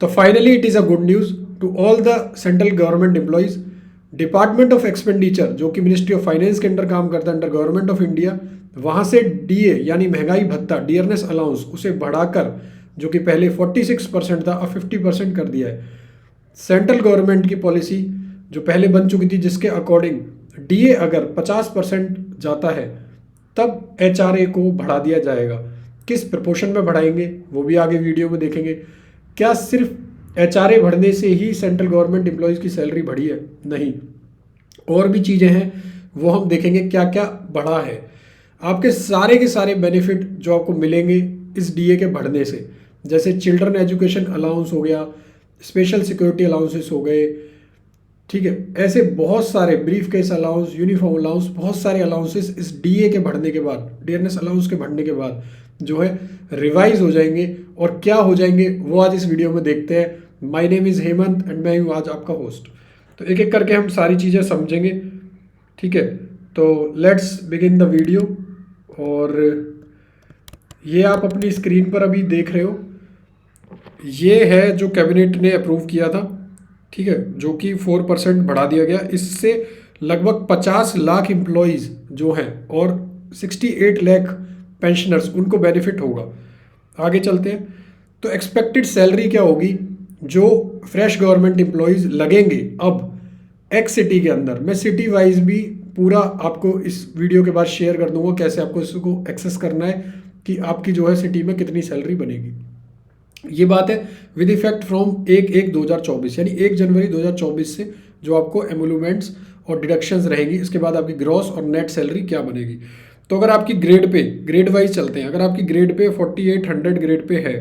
तो finally it is a good news to all the central government employees. Department of expenditure जो कि ministry of finance के under काम करता है, अंडर गवर्नमेंट ऑफ इंडिया, वहाँ से डीए यानी महंगाई भत्ता, डियरनेस अलाउंस, उसे बढ़ाकर जो कि पहले 46% था अब 50% कर दिया है। सेंट्रल गवर्नमेंट की पॉलिसी जो पहले बन चुकी थी जिसके अकॉर्डिंग डीए अगर 50% जाता है तब एचआरए को बढ़ा दिया जाएगा। किस प्रपोर्शन में बढ़ाएंगे वो भी आगे वीडियो में देखेंगे। क्या सिर्फ एचआरए बढ़ने से ही सेंट्रल गवर्नमेंट एम्प्लॉयज़ की सैलरी बढ़ी है? नहीं, और भी चीज़ें हैं वो हम देखेंगे क्या क्या बढ़ा है। आपके सारे के सारे बेनिफिट जो आपको मिलेंगे इस डीए के बढ़ने से, जैसे चिल्ड्रन एजुकेशन अलाउंस हो गया, स्पेशल सिक्योरिटी अलाउंसेस हो गए, ठीक है, ऐसे बहुत सारे brief case allowance, uniform allowance, बहुत सारे अलाउंसेस इस डीए के बढ़ने के बाद, डियरनेस अलाउंस के बढ़ने के बाद जो है रिवाइज हो जाएंगे। और क्या हो जाएंगे वो आज इस वीडियो में देखते हैं। My name is Hemant and मैं हूँ आज आपका होस्ट। तो एक एक करके हम सारी चीज़ें समझेंगे, ठीक है। तो लेट्स बिगिन द वीडियो। और ये आप अपनी स्क्रीन पर अभी देख रहे हो, ये है जो कैबिनेट ने अप्रूव किया था, ठीक है, जो कि 4% बढ़ा दिया गया। इससे लगभग 50 लाख एम्प्लॉयज़ जो हैं और 68 लाख पेंशनर्स उनको बेनिफिट होगा। आगे चलते हैं। तो एक्सपेक्टेड सैलरी क्या होगी जो फ्रेश गवर्नमेंट एम्प्लॉयज़ लगेंगे अब एक्स सिटी के अंदर। मैं सिटी वाइज भी पूरा आपको इस वीडियो के बाद शेयर कर दूंगा कैसे आपको इसको एक्सेस करना है कि आपकी जो है सिटी में कितनी सैलरी बनेगी। ये बात है विद इफेक्ट फ्रॉम 1/1/2024 यानी 1 जनवरी 2024 से जो आपको एमोलूमेंट्स और डिडक्शंस रहेंगी। इसके बाद आपकी ग्रॉस और नेट सैलरी क्या बनेगी। तो अगर आपकी ग्रेड पे, ग्रेड वाइज चलते हैं, अगर आपकी ग्रेड पे 4800 ग्रेड पे है,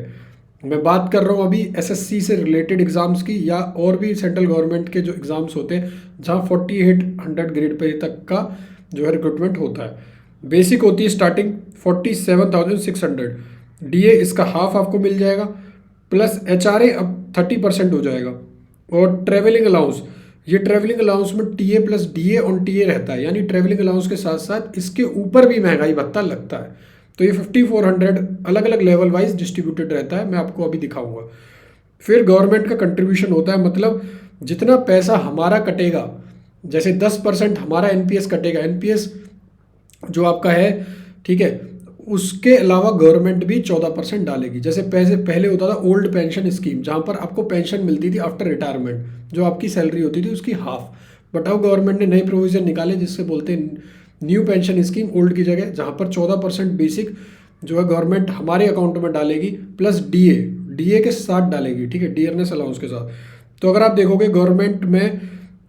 मैं बात कर रहा हूँ अभी एसएससी से रिलेटेड एग्जाम्स की या और भी सेंट्रल गवर्नमेंट के जो एग्जाम्स होते हैं जहाँ 4800 ग्रेड पे तक का जो है रिक्रूटमेंट होता है। बेसिक होती है स्टार्टिंग 47,600, डीए इसका हाफ आपको मिल जाएगा, प्लस एचआरए अब 30% हो जाएगा। और ट्रेवलिंग अलाउंस, ये ट्रेवलिंग अलाउंस में TA plus DA on TA रहता है, यानी ट्रेवलिंग अलाउंस के साथ साथ इसके ऊपर भी महंगाई भत्ता लगता है। तो ये 5400 अलग अलग लेवल वाइज डिस्ट्रीब्यूटेड रहता है, मैं आपको अभी दिखाऊंगा। फिर गवर्नमेंट का कंट्रीब्यूशन होता है, मतलब जितना पैसा हमारा कटेगा, जैसे 10% हमारा एनपीएस कटेगा, एनपीएस जो आपका है, ठीक है, उसके अलावा गवर्नमेंट भी 14% डालेगी। जैसे पैसे पहले होता था ओल्ड पेंशन स्कीम जहाँ पर आपको पेंशन मिलती थी आफ्टर रिटायरमेंट, जो आपकी सैलरी होती थी उसकी हाफ। बट अब गवर्नमेंट ने नए प्रोविजन निकाले जिससे बोलते हैं न्यू पेंशन स्कीम ओल्ड की जगह, जहाँ पर 14% बेसिक जो है गवर्नमेंट हमारे अकाउंट में डालेगी, प्लस डीए, डीए के साथ डालेगी, ठीक है, डियरनेस अलाउंस के साथ। तो अगर आप देखोगे गवर्नमेंट में,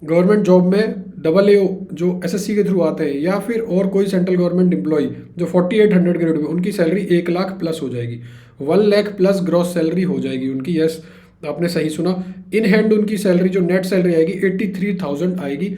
गवर्नमेंट जॉब में डबल ए जो एसएससी के थ्रू आते हैं या फिर और कोई सेंट्रल गवर्नमेंट एम्प्लॉय जो 4800 ग्रेड में, उनकी सैलरी 1 लाख प्लस हो जाएगी, 1 लाख प्लस ग्रॉस सैलरी हो जाएगी उनकी। यस, आपने सही सुना। इन हैंड उनकी सैलरी जो नेट सैलरी आएगी 83,000 आएगी,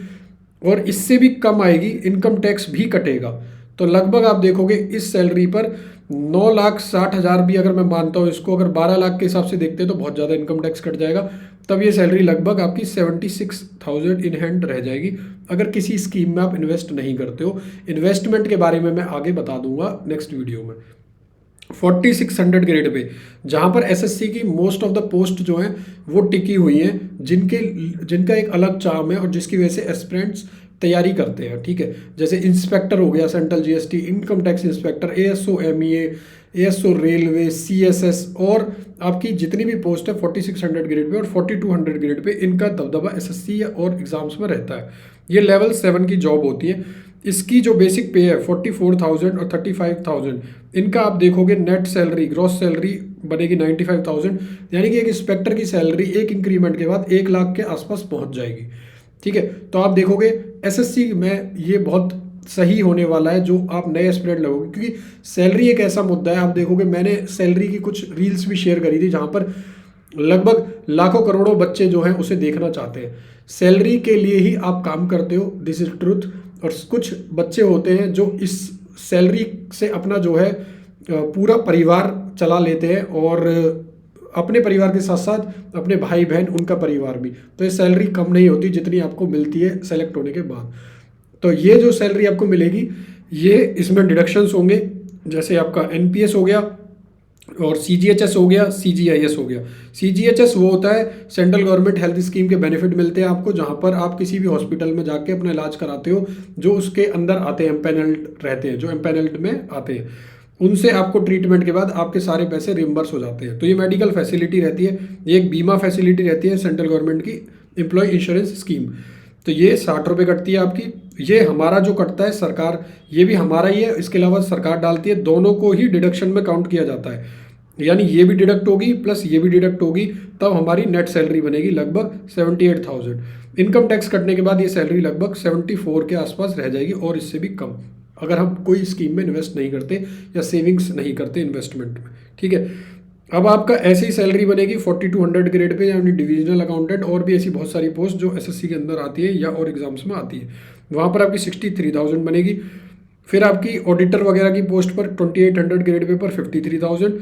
और इससे भी कम आएगी, इनकम टैक्स भी कटेगा। तो लगभग आप देखोगे इस सैलरी पर 9,60,000 भी अगर मैं मानता हूँ इसको, अगर 12 लाख के हिसाब से देखते हैं तो बहुत ज़्यादा इनकम टैक्स कट जाएगा। तब ये सैलरी लगभग आपकी 76,000 इन हैंड रह जाएगी अगर किसी स्कीम में आप इन्वेस्ट नहीं करते हो। इन्वेस्टमेंट के बारे में मैं आगे बता दूंगा नेक्स्ट वीडियो में। 4600 ग्रेड पे जहाँ पर एसएससी की मोस्ट ऑफ द पोस्ट जो हैं वो टिकी हुई हैं, जिनका एक अलग चार्म है और जिसकी वजह से एस्पिरेंट्स तैयारी करते हैं, ठीक है। जैसे इंस्पेक्टर हो गया, central GST, income tax inspector, ASO MEA, ASO railway, CSS, और आपकी जितनी भी पोस्ट है 4600 ग्रेड पे और 4200 ग्रेड पे, इनका दबदबा एसएससी और एग्जाम्स में रहता है। ये लेवल 7 की जॉब होती है। इसकी जो बेसिक पे है 44,000 और 35,000, इनका आप देखोगे नेट सैलरी, ग्रॉस सैलरी बनेगी 95,000, यानी कि एक इंस्पेक्टर की सैलरी एक इंक्रीमेंट के बाद 1 लाख के आसपास पहुंच जाएगी, ठीक है। तो आप देखोगे एसएससी में ये बहुत सही होने वाला है जो आप नए एस्पिरेंट लगोगे, क्योंकि सैलरी एक ऐसा मुद्दा है। आप देखोगे मैंने सैलरी की कुछ रील्स भी शेयर करी थी जहाँ पर लगभग लाखों करोड़ों बच्चे जो हैं उसे देखना चाहते हैं। सैलरी के लिए ही आप काम करते हो, दिस इज ट्रुथ। और कुछ बच्चे होते हैं जो इस सैलरी से अपना जो है पूरा परिवार चला लेते हैं, और अपने परिवार के साथ साथ अपने भाई बहन, उनका परिवार भी। तो ये सैलरी कम नहीं होती जितनी आपको मिलती है सेलेक्ट होने के बाद। तो ये जो सैलरी आपको मिलेगी, ये इसमें डिडक्शंस होंगे, जैसे आपका एनपीएस हो गया, और CGHS हो गया, CGIS हो गया। CGHS वो होता है सेंट्रल गवर्नमेंट हेल्थ स्कीम के बेनिफिट मिलते हैं आपको, जहाँ पर आप किसी भी हॉस्पिटल में जाके अपना इलाज कराते हो, जो उसके अंदर आते हैं, एम्पेनल्ड रहते हैं, जो एम्पेनल्ड में आते हैं, उनसे आपको ट्रीटमेंट के बाद आपके सारे पैसे रिम्बर्स हो जाते हैं। तो ये मेडिकल फैसिलिटी रहती है, ये एक बीमा फैसिलिटी रहती है सेंट्रल गवर्नमेंट की एम्प्लॉय इंश्योरेंस स्कीम। तो ये 60 रुपये कटती है आपकी। ये हमारा जो कटता है सरकार, ये भी हमारा ही है, इसके अलावा सरकार डालती है, दोनों को ही डिडक्शन में काउंट किया जाता है। यानी ये भी डिडक्ट होगी प्लस ये भी डिडक्ट होगी, तब हमारी नेट सैलरी बनेगी लगभग 78,000। इनकम टैक्स कटने के बाद ये सैलरी लगभग 74 के आसपास रह जाएगी, और इससे भी कम, अगर हम कोई स्कीम में इन्वेस्ट नहीं करते या सेविंग्स नहीं करते इन्वेस्टमेंट में। ठीक है, अब आपका ऐसी ही सैलरी बनेगी 4200 ग्रेड पे, यानी डिविजनल अकाउंटेंट, और भी ऐसी बहुत सारी पोस्ट जो एसएससी के अंदर आती है या और एग्जाम्स में आती है, वहाँ पर आपकी 63,000 बनेगी। फिर आपकी ऑडिटर वगैरह की पोस्ट पर 2800 ग्रेड पे पर 53,000।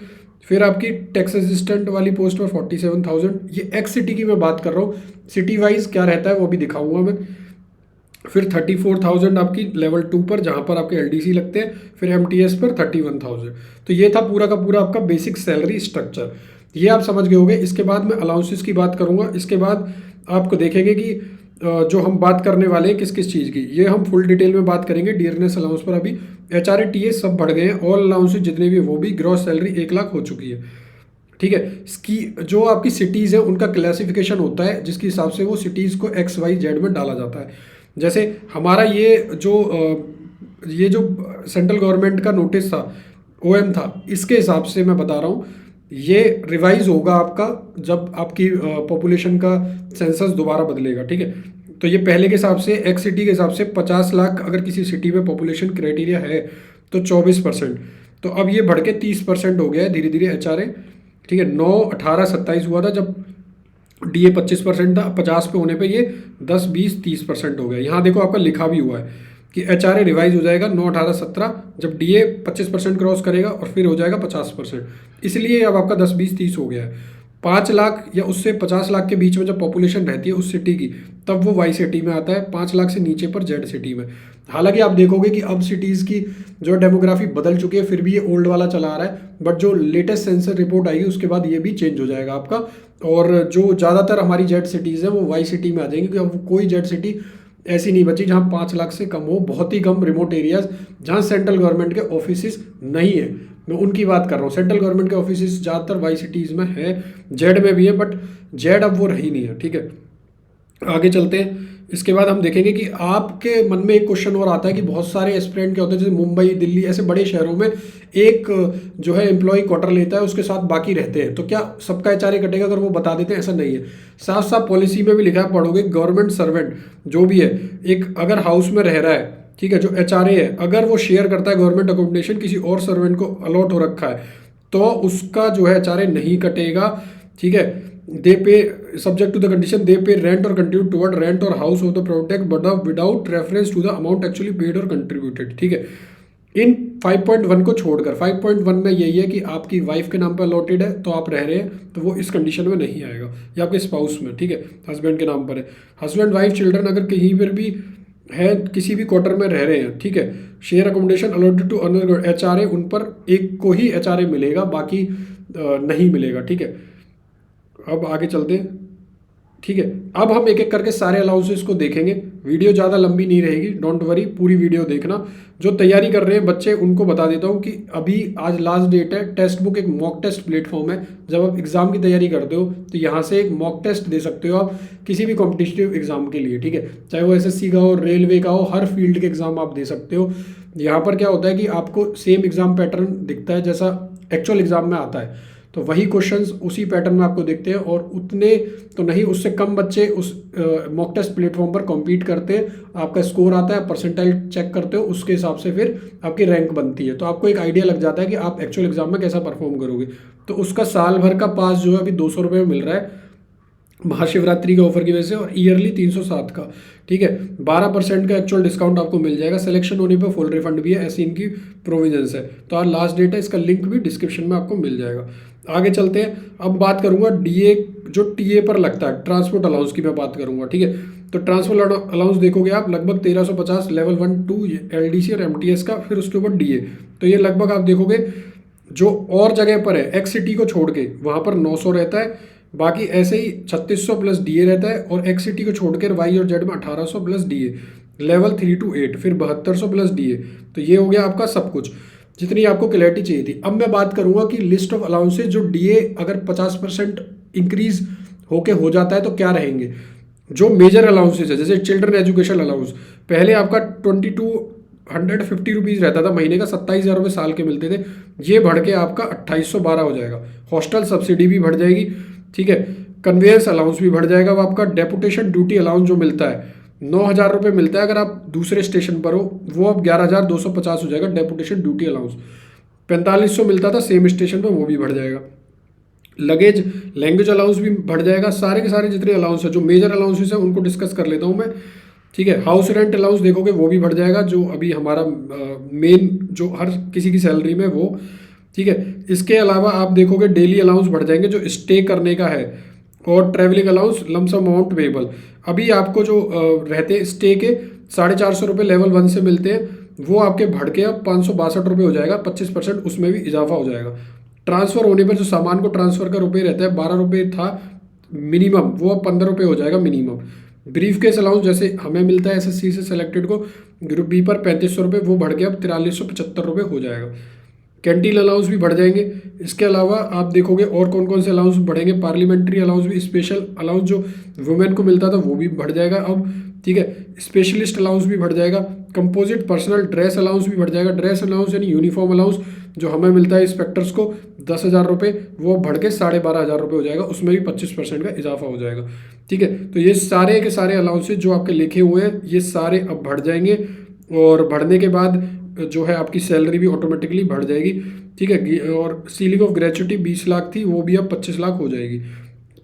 फिर आपकी टैक्स असिस्टेंट वाली पोस्ट पर 47,000। ये एक्स सिटी की मैं बात कर रहा हूँ, सिटी वाइज क्या रहता है वो भी दिखाऊंगा मैं। फिर 34,000 आपकी लेवल 2 पर, जहाँ पर आपके LDC लगते हैं। फिर MTS पर 31,000। तो ये था पूरा का पूरा आपका बेसिक सैलरी स्ट्रक्चर, ये आप समझ गए होंगे। इसके बाद मैं अलाउंसेस की बात करूँगा। इसके बाद आपको देखेंगे कि जो हम बात करने वाले हैं किस किस चीज़ की, ये हम फुल डिटेल में बात करेंगे। डियरनेस अलाउंस पर अभी HRA TA सब बढ़ गए हैं, ऑल अलाउंसेस जितने भी, वो भी ग्रॉस सैलरी 1 लाख हो चुकी है। ठीक है, इसकी जो आपकी सिटीज़ है उनका क्लासिफिकेशन होता है, जिसके हिसाब से वो सिटीज़ को XYZ में डाला जाता है। जैसे हमारा ये जो सेंट्रल गवर्नमेंट का नोटिस था, OM था, इसके हिसाब से मैं बता रहा हूँ, ये रिवाइज होगा आपका जब आपकी पॉपुलेशन का सेंसस दोबारा बदलेगा। ठीक है, तो ये पहले के हिसाब से एक्स सिटी के हिसाब से 50 लाख अगर किसी सिटी में पॉपुलेशन क्राइटेरिया है तो 24%, तो अब ये बढ़ के 30% हो गया है धीरे धीरे HRA। ठीक है, 9, 18, 27 हुआ था जब DA 25% था, 50 पे होने पे ये 10, 20, 30% हो गया। यहाँ देखो आपका लिखा भी हुआ है कि HRA रिवाइज हो जाएगा 9, 18, 17, जब DA 25% क्रॉस करेगा, और फिर हो जाएगा 50%। इसलिए अब आपका 10, 20, 30 हो गया है। 5 लाख या उससे 50 लाख के बीच में जब पॉपुलेशन रहती है उस सिटी की, तब वो वाई सिटी में आता है। 5 लाख से नीचे पर जेड सिटी में। हालांकि आप देखोगे कि अब सिटीज़ की जो डेमोग्राफी बदल चुकी है, फिर भी ये ओल्ड वाला चला आ रहा है, बट जो लेटेस्ट सेंसर रिपोर्ट आएगी उसके बाद ये भी चेंज हो जाएगा आपका। और जो ज़्यादातर हमारी जेड सिटीज़ हैं वो वाई सिटी में आ जाएंगी, क्योंकि अब कोई जेड सिटी ऐसी नहीं बची जहाँ 5 लाख से कम हो। बहुत ही कम रिमोट एरियाज जहाँ सेंट्रल गवर्नमेंट के ऑफिस नहीं है, मैं उनकी बात कर रहा हूँ। सेंट्रल गवर्नमेंट के ऑफिस ज़्यादातर वाई सिटीज़ में है, जेड में भी है, बट जेड अब वो रही नहीं है। ठीक है, आगे चलते हैं। इसके बाद हम देखेंगे कि आपके मन में एक क्वेश्चन और आता है कि बहुत सारे एस्पिरेंट क्या होते हैं, जैसे मुंबई, दिल्ली, ऐसे बड़े शहरों में एक जो है एम्प्लॉय क्वार्टर लेता है, उसके साथ बाकी रहते हैं, तो क्या सबका HRA कटेगा? अगर वो बता देते हैं, ऐसा नहीं है। साफ साफ पॉलिसी में भी लिखा है, पढ़ोगे, गवर्नमेंट सर्वेंट जो भी है, एक अगर हाउस में रह रहा है, ठीक है, जो HRA है, अगर वो शेयर करता है गवर्नमेंट अकोमोडेशन किसी और सर्वेंट को अलॉट हो रखा है, तो उसका जो है HRA नहीं कटेगा। ठीक है, they pay subject to the condition they pay rent और कंट्रीब्यूट टुवर्ड रेंट और house of the product but without reference to the amount actually paid और कंट्रीब्यूटेड। ठीक है, इन 5.1 को छोड़कर 5.1 में यही है कि आपकी वाइफ के नाम पर अलॉटेड है तो आप रह रहे हैं, तो वो इस कंडीशन में नहीं आएगा, या आपके स्पाउस में। ठीक है, हस्बैंड के नाम पर है, हस्बैंड, वाइफ, चिल्ड्रन अगर कहीं पर भी है, किसी भी क्वार्टर में रह रहे हैं, ठीक है, share accommodation allotted to another HRA, उन पर एक को ही HRA मिलेगा, बाकी नहीं मिलेगा। ठीक है, अब आगे चलते हैं। ठीक है, अब हम एक एक करके सारे अलाउंसेस को देखेंगे। वीडियो ज़्यादा लंबी नहीं रहेगी, डोंट वरी, पूरी वीडियो देखना। जो तैयारी कर रहे हैं बच्चे उनको बता देता हूँ कि अभी आज लास्ट डेट है। टेक्स्ट बुक एक मॉक टेस्ट प्लेटफॉर्म है, जब आप एग्जाम की तैयारी करते हो तो यहाँ से एक मॉक टेस्ट दे सकते हो आप किसी भी कॉम्पिटिटिव एग्जाम के लिए। ठीक है, चाहे वो SSC का हो, रेलवे का हो, हर फील्ड के एग्जाम आप दे सकते हो। यहाँ पर क्या होता है कि आपको सेम एग्जाम पैटर्न दिखता है जैसा एक्चुअल एग्जाम में आता है, तो वही क्वेश्चंस उसी पैटर्न में आपको दिखते हैं, और उतने तो नहीं, उससे कम बच्चे उस मॉक टेस्ट प्लेटफॉर्म पर कॉम्पीट करते हैं। आपका स्कोर आता है, परसेंटाइल चेक करते हो, उसके हिसाब से फिर आपकी रैंक बनती है, तो आपको एक आइडिया लग जाता है कि आप एक्चुअल एग्जाम में कैसा परफॉर्म करोगे। तो उसका साल भर का पास जो है अभी 200 रुपये में मिल रहा है महाशिवरात्रि के ऑफर की वजह से, और ईयरली 307 का। ठीक है, 12% का एक्चुअल डिस्काउंट आपको मिल जाएगा। सिलेक्शन होने पर फुल रिफंड भी है, ऐसी इनकी प्रोविजंस है। तो आज लास्ट डेट है, इसका लिंक भी डिस्क्रिप्शन में आपको मिल जाएगा। आगे चलते हैं। अब बात करूंगा DA जो TA पर लगता है, ट्रांसपोर्ट अलाउंस की मैं बात करूंगा। ठीक है, तो ट्रांसपोर्ट अलाउंस देखोगे आप लगभग 1350 लेवल 1, 2 LDC और MTS का, फिर उसके ऊपर DA, तो ये लगभग आप देखोगे जो और जगह पर है एक्स सिटी को छोड़ के वहाँ पर 900 रहता है, बाकी ऐसे ही 3600 प्लस डीए रहता है, और एक्स सिटी को छोड़कर वाई और जेड में 1800 प्लस डीए, लेवल 3 to 8, फिर 7200 प्लस डीए। तो ये हो गया आपका सब कुछ, जितनी आपको क्लैरिटी चाहिए थी। अब मैं बात करूंगा कि लिस्ट ऑफ अलाउंसेज जो डीए अगर 50% इंक्रीज होके हो जाता है तो क्या रहेंगे। जो मेजर अलाउंसेज है जैसे चिल्ड्रन एजुकेशन अलाउंस, पहले आपका 2250 रुपीज़ रहता था महीने का, 27,000 रुपये साल के मिलते थे, ये बढ़ के आपका 2812 हो जाएगा। हॉस्टल सब्सिडी भी बढ़ जाएगी, ठीक है। कन्वेंस अलाउंस भी बढ़ जाएगा। अब आपका डेपुटेशन ड्यूटी अलाउंस जो मिलता है 9,000 रुपये मिलता है अगर आप दूसरे स्टेशन पर हो, वो अब 11,250 हो जाएगा डेपुटेशन ड्यूटी अलाउंस। 4500 मिलता था सेम स्टेशन पर, वो भी बढ़ जाएगा। लगेज लैंग्वेज अलाउंस भी बढ़ जाएगा। सारे के सारे जितने अलाउंस है, जो मेजर अलाउंसेस है उनको डिस्कस कर लेता हूँ मैं, ठीक है। हाउस रेंट अलाउंस देखोगे वो भी बढ़ जाएगा, जो अभी हमारा मेन जो हर किसी की सैलरी में वो, ठीक है। इसके अलावा आप देखोगे डेली अलाउंस बढ़ जाएंगे जो स्टे करने का है, और travelling allowance lump sum amount payable. अभी आपको जो रहते स्टे के 450 रुपये लेवल 1 से मिलते हैं, वो आपके बढ़ के अब 562 रुपये हो जाएगा, 25% उसमें भी इजाफा हो जाएगा। ट्रांसफ़र होने पर जो सामान को ट्रांसफ़र का रुपये रहता है 12 रुपये था मिनिमम, वो अब 15 रुपये हो जाएगा मिनिमम। ब्रीफ केस अलाउंस जैसे हमें मिलता है एसएससी से सेलेक्टेड को ग्रुप बी पर 3500 रुपये, वो बढ़ के अब 4375 रुपये हो जाएगा। कैंटीन अलाउंस भी बढ़ जाएंगे। इसके अलावा आप देखोगे और कौन कौन से अलाउंस बढ़ेंगे। पार्लियामेंट्री अलाउंस भी, स्पेशल अलाउंस जो वुमेन को मिलता था वो भी बढ़ जाएगा अब, ठीक है। स्पेशलिस्ट अलाउंस भी बढ़ जाएगा। कंपोजिट पर्सनल ड्रेस अलाउंस भी बढ़ जाएगा। ड्रेस अलाउंस यानी यूनिफॉर्म अलाउंस जो हमें मिलता है इंस्पेक्टर्स को 10,000 रुपये, वो बढ़ के 12,500 रुपये हो जाएगा, उसमें भी 25% का इजाफा हो जाएगा, ठीक है। तो ये सारे के सारे अलाउंसेज जो आपके लिखे हुए हैं ये सारे अब बढ़ जाएंगे, और बढ़ने के बाद जो है आपकी सैलरी भी ऑटोमेटिकली बढ़ जाएगी, ठीक है। और सीलिंग ऑफ ग्रेचुटी 20 लाख थी, वो भी अब 25 लाख हो जाएगी।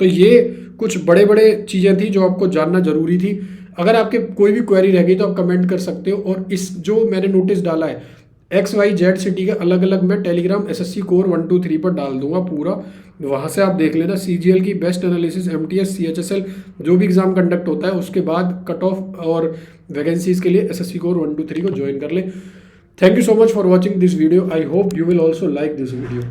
तो ये कुछ बड़े बड़े चीज़ें थी जो आपको जानना जरूरी थी। अगर आपके कोई भी क्वेरी रह गई तो आप कमेंट कर सकते हो, और इस जो मैंने नोटिस डाला है XYZ सिटी का अलग अलग मैं टेलीग्राम SSC कोर 1 2 3 पर डाल दूंगा पूरा, वहाँ से आप देख लेना। CGL की बेस्ट एनालिसिस, MTS CHSL जो भी एग्जाम कंडक्ट होता है उसके बाद कट ऑफ और वैकेंसीज के लिए SSC कोर 1 2 3 को ज्वाइन कर ले। Thank you so much for watching this video. I hope you will also like this video.